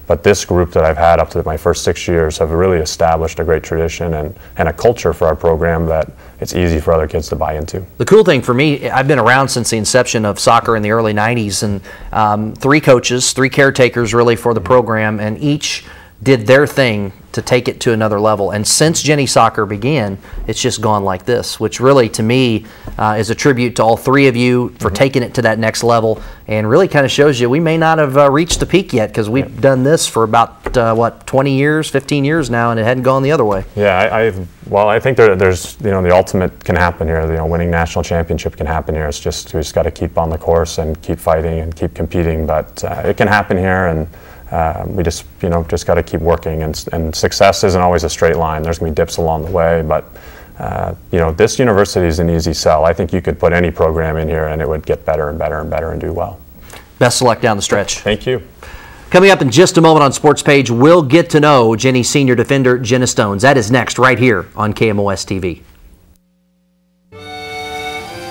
But this group that I've had up to my first 6 years have really established a great tradition and a culture for our program that it's easy for other kids to buy into. The cool thing for me, I've been around since the inception of soccer in the early 90s, and 3 coaches, 3 caretakers really for the program, and each did their thing to take it to another level. And since Jennies Soccer began, it's just gone like this, which really to me is a tribute to all 3 of you for taking it to that next level, and really kind of shows you we may not have reached the peak yet, because we've done this for about what, 20 years, 15 years now, and it hadn't gone the other way. Yeah, well, I think there's, you know, the ultimate can happen here. You know, winning national championship can happen here. It's just, we just got to keep on the course and keep fighting and keep competing. But it can happen here, and we just, you know, just got to keep working. And success isn't always a straight line. There's going to be dips along the way. But you know, this university is an easy sell. I think you could put any program in here, and it would get better and better and better and do well. Best of luck down the stretch. Thank you. Coming up in just a moment on Sportspage, we'll get to know Jennies senior defender Jenna Stones. That is next right here on KMOS-TV.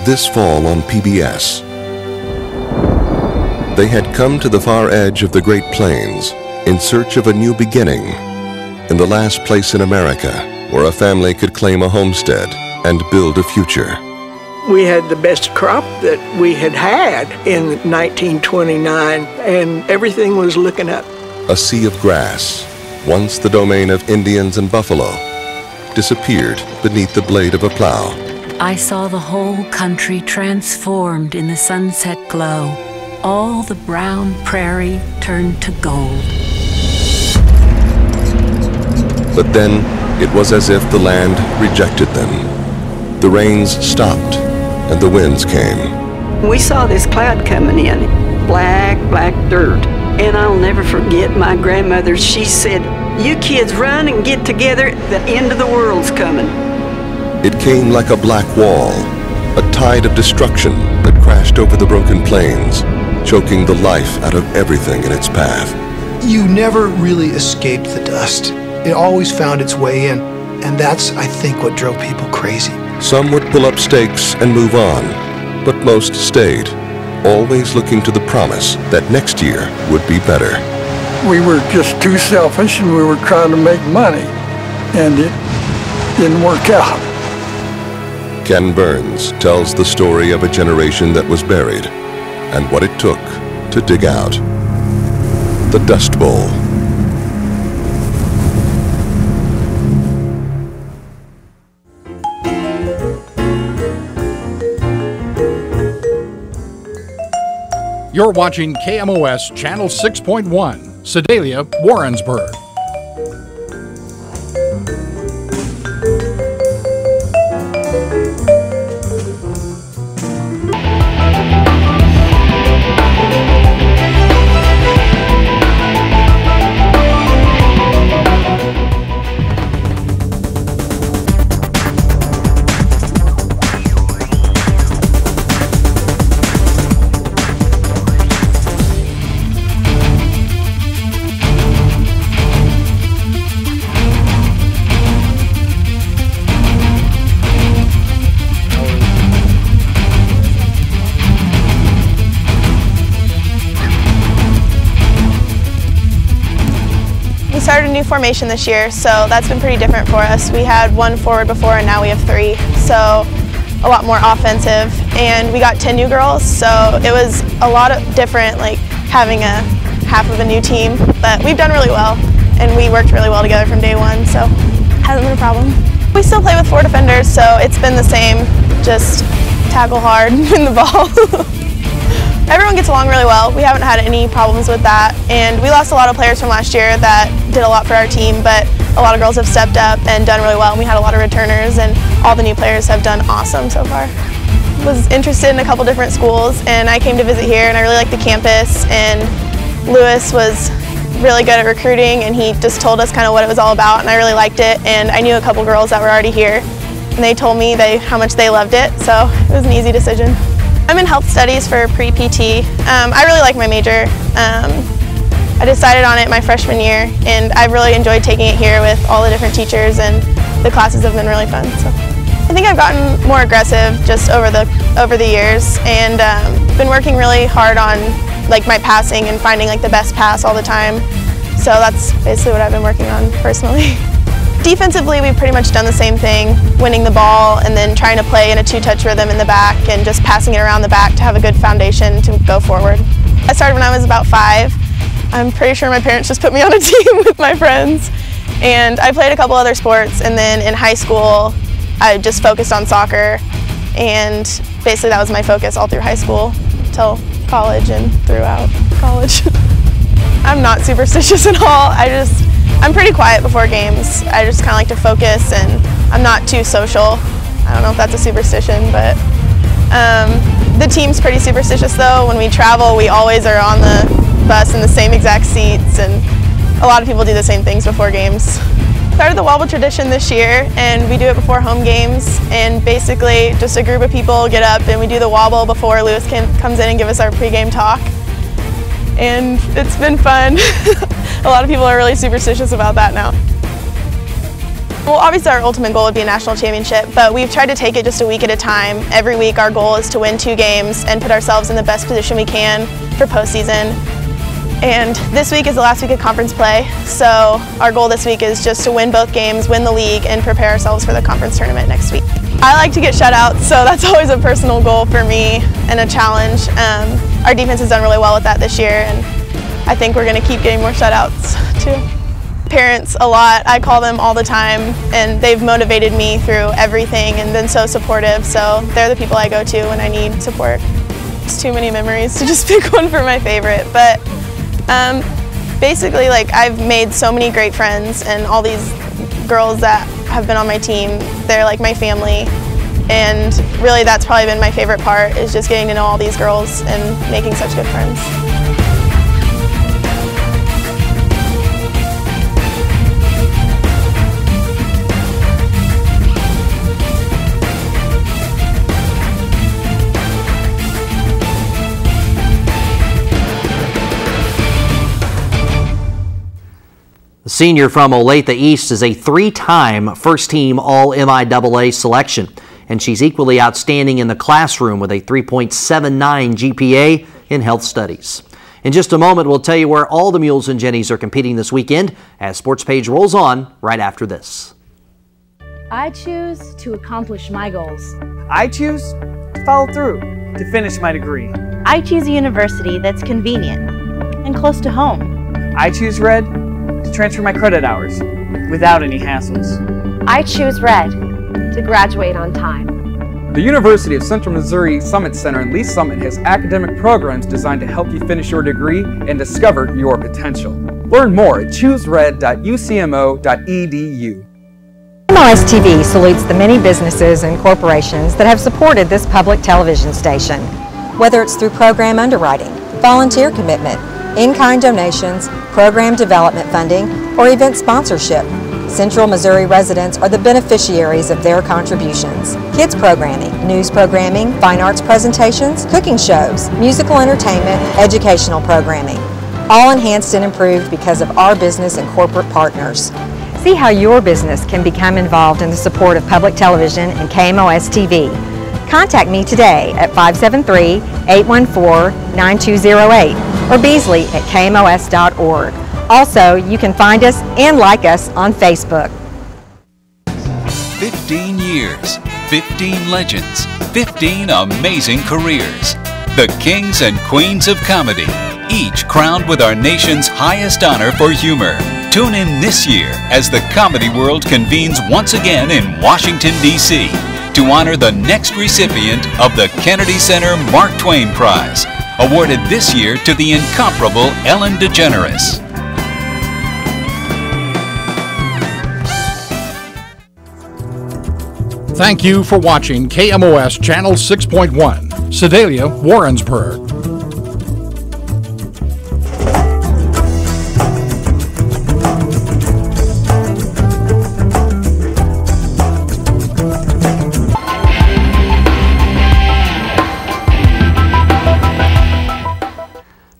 This fall on PBS, they had come to the far edge of the Great Plains in search of a new beginning, in the last place in America where a family could claim a homestead and build a future. We had the best crop that we had had in 1929, and everything was looking up. A sea of grass, once the domain of Indians and buffalo, disappeared beneath the blade of a plow. I saw the whole country transformed in the sunset glow. All the brown prairie turned to gold. But then, it was as if the land rejected them. The rains stopped, and the winds came. We saw this cloud coming in, black, black dirt. And I'll never forget my grandmother. She said, "You kids run and get together, the end of the world's coming." It came like a black wall, a tide of destruction that crashed over the broken plains, choking the life out of everything in its path. You never really escaped the dust. It always found its way in, and that's, I think, what drove people crazy. Some would pull up stakes and move on, but most stayed, always looking to the promise that next year would be better. We were just too selfish, and we were trying to make money, and it didn't work out. Ken Burns tells the story of a generation that was buried and what it took to dig out. The Dust Bowl. You're watching KMOS Channel 6.1, Sedalia, Warrensburg. Started a new formation this year, so that's been pretty different for us. We had 1 forward before, and now we have 3, so a lot more offensive. And we got 10 new girls, so it was a lot of different, like having a half of a new team. But we've done really well, and we worked really well together from day 1, so hasn't been a problem. We still play with 4 defenders, so it's been the same, just tackle hard, win the ball. Everyone gets along really well. We haven't had any problems with that, and we lost a lot of players from last year that did a lot for our team, but a lot of girls have stepped up and done really well, and we had a lot of returners, and all the new players have done awesome so far. Was interested in a couple different schools, and I came to visit here, and I really liked the campus, and Lewis was really good at recruiting, and he just told us kind of what it was all about, and I really liked it, and I knew a couple girls that were already here, and they told me how much they loved it, so it was an easy decision. I'm in health studies for pre-PT. I really like my major. I I decided on it my freshman year, and I've really enjoyed taking it here with all the different teachers, and the classes have been really fun. So I think I've gotten more aggressive just over the years, and been working really hard on like my passing and finding like the best pass all the time. So that's basically what I've been working on personally. Defensively, we've pretty much done the same thing, winning the ball and then trying to play in a two-touch rhythm in the back and just passing it around the back to have a good foundation to go forward. I started when I was about 5. I'm pretty sure my parents just put me on a team with my friends. And I played a couple other sports, and then in high school, I just focused on soccer, and basically that was my focus all through high school till college and throughout college. I'm not superstitious at all. I'm pretty quiet before games. I just kind of like to focus, and I'm not too social. I don't know if that's a superstition, but the team's pretty superstitious though. When we travel, we always are on the bus in the same exact seats, and a lot of people do the same things before games. Started the wobble tradition this year, and we do it before home games, and basically just a group of people get up and we do the wobble before Lewis comes in and give us our pregame talk. And it's been fun. A lot of people are really superstitious about that now. Well, obviously our ultimate goal would be a national championship, but we've tried to take it just a week at a time. Every week our goal is to win 2 games and put ourselves in the best position we can for postseason. And this week is the last week of conference play, so our goal this week is just to win both games, win the league, and prepare ourselves for the conference tournament next week. I like to get shutouts, so that's always a personal goal for me and a challenge. Our defense has done really well with that this year, and I think we're going to keep getting more shutouts too. Parents a lot, I call them all the time, and they've motivated me through everything and been so supportive, so they're the people I go to when I need support. It's too many memories to just pick one for my favorite, but basically, like, I've made so many great friends, and all these girls that have been on my team, they're like my family, and really that's probably been my favorite part, is just getting to know all these girls and making such good friends. The senior from Olathe East is a 3-time first-team All-MIAA selection, and she's equally outstanding in the classroom with a 3.79 GPA in health studies. In just a moment, we'll tell you where all the Mules and Jennies are competing this weekend as Sportspage rolls on right after this. I choose to accomplish my goals. I choose to follow through to finish my degree. I choose a university that's convenient and close to home. I choose Red to transfer my credit hours without any hassles. I choose Red to graduate on time. The University of Central Missouri Summit Center in Lee Summit has academic programs designed to help you finish your degree and discover your potential. Learn more at choosered.ucmo.edu. KMOS-TV salutes the many businesses and corporations that have supported this public television station. Whether it's through program underwriting, volunteer commitment, in-kind donations, program development funding, or event sponsorship, Central Missouri residents are the beneficiaries of their contributions. Kids programming, news programming, fine arts presentations, cooking shows, musical entertainment, educational programming. All enhanced and improved because of our business and corporate partners. See how your business can become involved in the support of public television and KMOS-TV. Contact me today at 573-814-9208 or Beasley at KMOS.org. Also, you can find us and like us on Facebook. 15 years, 15 legends, 15 amazing careers. The Kings and Queens of Comedy, each crowned with our nation's highest honor for humor. Tune in this year as the comedy world convenes once again in Washington, D.C. to honor the next recipient of the Kennedy Center Mark Twain Prize, awarded this year to the incomparable Ellen DeGeneres. Thank you for watching KMOS Channel 6.1, Sedalia, Warrensburg.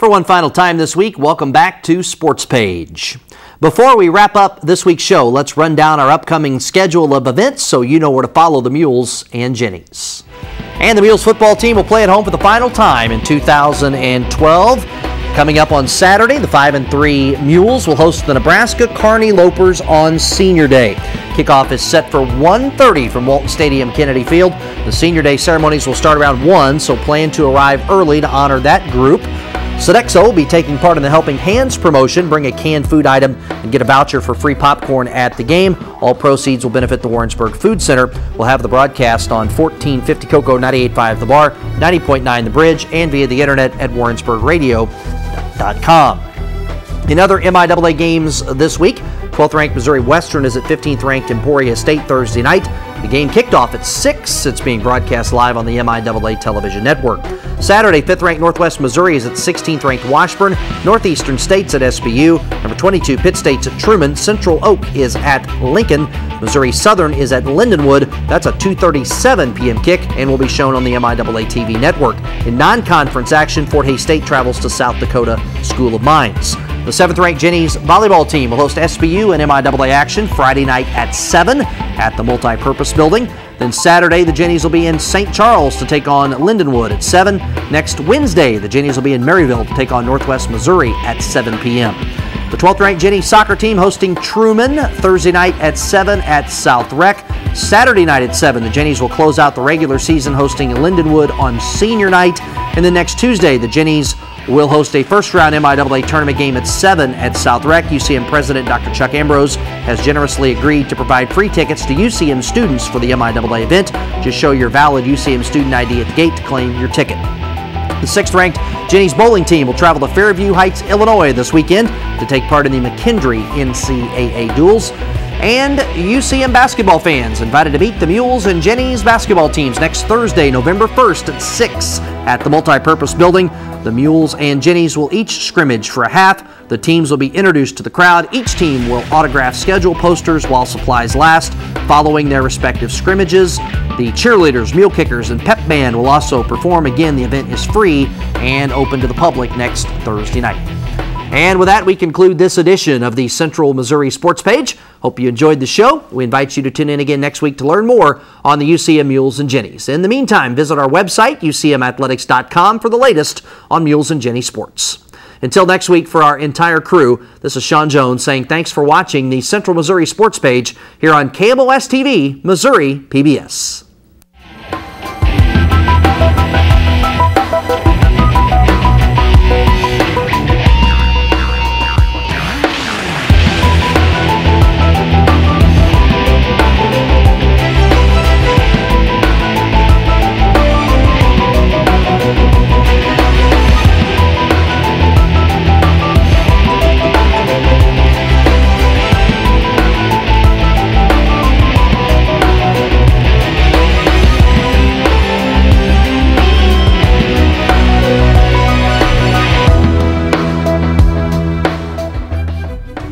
For one final time this week, welcome back to Sportspage. Before we wrap up this week's show, let's run down our upcoming schedule of events so you know where to follow the Mules and Jennies. And the Mules football team will play at home for the final time in 2012. Coming up on Saturday, the 5-3 Mules will host the Nebraska-Kearney Lopers on Senior Day. Kickoff is set for 1:30 from Walton Stadium, Kennedy Field. The Senior Day ceremonies will start around 1, so plan to arrive early to honor that group. Sodexo will be taking part in the Helping Hands promotion. Bring a canned food item and get a voucher for free popcorn at the game. All proceeds will benefit the Warrensburg Food Center. We'll have the broadcast on 1450 Cocoa, 98.5 The Bar, 90.9 The Bridge, and via the internet at warrensburgradio.com. In other MIAA games this week, 12th ranked Missouri Western is at 15th ranked Emporia State Thursday night. The game kicked off at 6. It's being broadcast live on the MIAA television network. Saturday, 5th ranked Northwest Missouri is at 16th ranked Washburn. Northeastern State's at SBU. Number 22, Pitt State's at Truman. Central Oak is at Lincoln. Missouri Southern is at Lindenwood. That's a 2:37 p.m. kick and will be shown on the MIAA TV network. In non-conference action, Fort Hays State travels to South Dakota School of Mines. The 7th ranked Jennies volleyball team will host SBU in MIAA action Friday night at 7 at the Multi-Purpose Building. Then Saturday, the Jennies will be in St. Charles to take on Lindenwood at 7. Next Wednesday, the Jennies will be in Maryville to take on Northwest Missouri at 7 p.m. The 12th ranked Jennies soccer team hosting Truman Thursday night at 7 at South Rec. Saturday night at 7, the Jennies will close out the regular season hosting Lindenwood on senior night. And then next Tuesday, the Jennies will host a first-round MIAA tournament game at 7 at South Rec. UCM President Dr. Chuck Ambrose has generously agreed to provide free tickets to UCM students for the MIAA event. Just show your valid UCM student ID at the gate to claim your ticket. The 6th-ranked Jennies bowling team will travel to Fairview Heights, Illinois this weekend to take part in the McKendree NCAA duels. And UCM basketball fans invited to meet the Mules and Jennies basketball teams next Thursday, November 1st at 6 at the Multi-Purpose Building. The Mules and Jennies will each scrimmage for a half. The teams will be introduced to the crowd. Each team will autograph schedule posters while supplies last, following their respective scrimmages. The cheerleaders, mule kickers, and pep band will also perform. Again, the event is free and open to the public next Thursday night. And with that, we conclude this edition of the Central Missouri Sports Page. Hope you enjoyed the show. We invite you to tune in again next week to learn more on the UCM Mules and Jennies. In the meantime, visit our website, ucmathletics.com, for the latest on Mules and Jennies sports. Until next week, for our entire crew, this is Sean Jones saying thanks for watching the Central Missouri Sports Page here on KMOS-TV, Missouri PBS.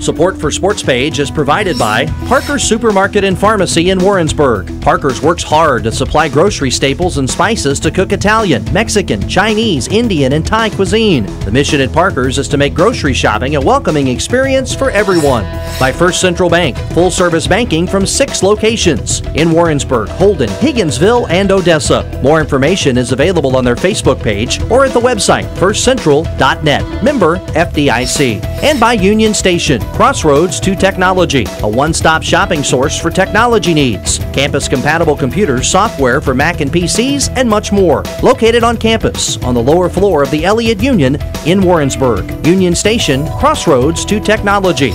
Support for Sportspage is provided by Parker's Supermarket and Pharmacy in Warrensburg. Parker's works hard to supply grocery staples and spices to cook Italian, Mexican, Chinese, Indian, and Thai cuisine. The mission at Parker's is to make grocery shopping a welcoming experience for everyone. By First Central Bank, full-service banking from 6 locations in Warrensburg, Holden, Higginsville, and Odessa. More information is available on their Facebook page or at the website firstcentral.net. Member FDIC. And by Union Station, Crossroads to Technology, a one-stop shopping source for technology needs. Campus-compatible computers, software for Mac and PCs, and much more. Located on campus on the lower floor of the Elliott Union in Warrensburg. Union Station, Crossroads to Technology.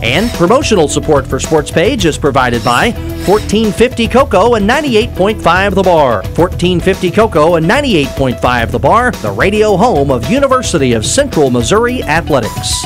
And promotional support for Sportspage is provided by 1450 Cocoa and 98.5 The Bar. 1450 Cocoa and 98.5 The Bar, the radio home of University of Central Missouri Athletics.